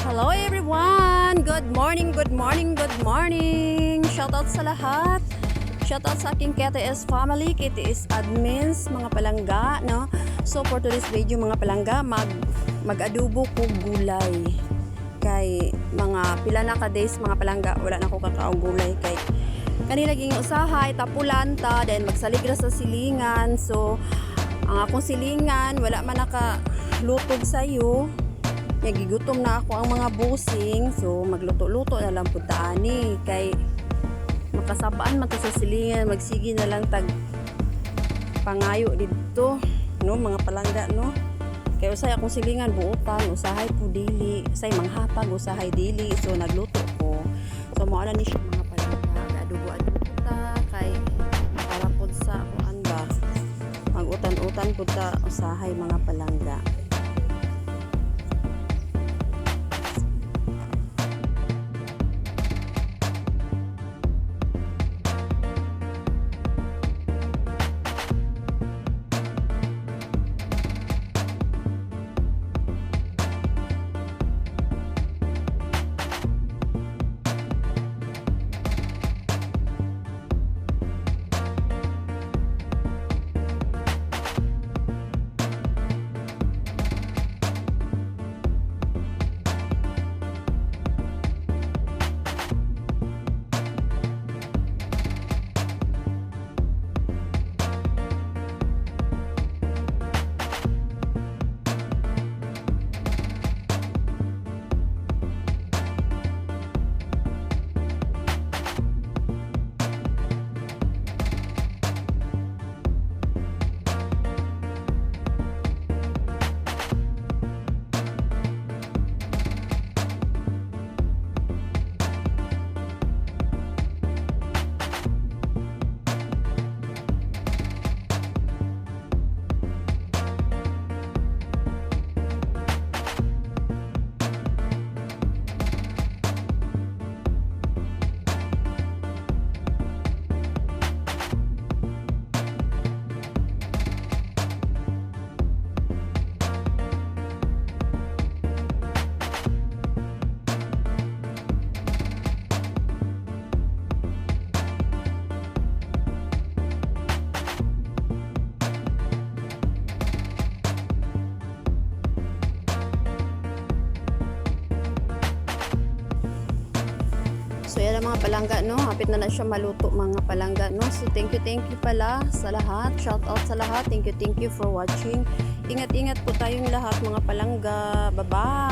Hello everyone! Good morning, good morning, good morning! Shoutout sa lahat! Shoutout sa aking KTS family, KTS admins, mga palangga, no? So for today's video mga palangga, mag-adobo ko gulay. Kay mga pila na ka days mga palangga, wala na ako kakaong gulay. Kay kanila ging usahay, tapulanta, then magsaligra sa silingan. So ang akong silingan, wala man nakalutog sa'yo. Nagigutom na ako ang mga busing, so magluto-luto na lang po taani kay makasabaan man to sa silingan, magsigi na lang tag pangayo dito, no, mga palangga, no. Kay usay akong silingan buutan, usahay po dili, usay manghatag, usahay dili, so nagluto ko. So mao na ni siya mga palangga, adobo-adobo ta kay para pod sa kuan ba, mag-utan-utan pud ta usahay mga palangga. So yan ang mga palangga, no, hapit na siya maluto mga palangga, no. So thank you pala sa lahat, shout out sa lahat, thank you for watching. Ingat-ingat po tayong lahat mga palangga, bye bye.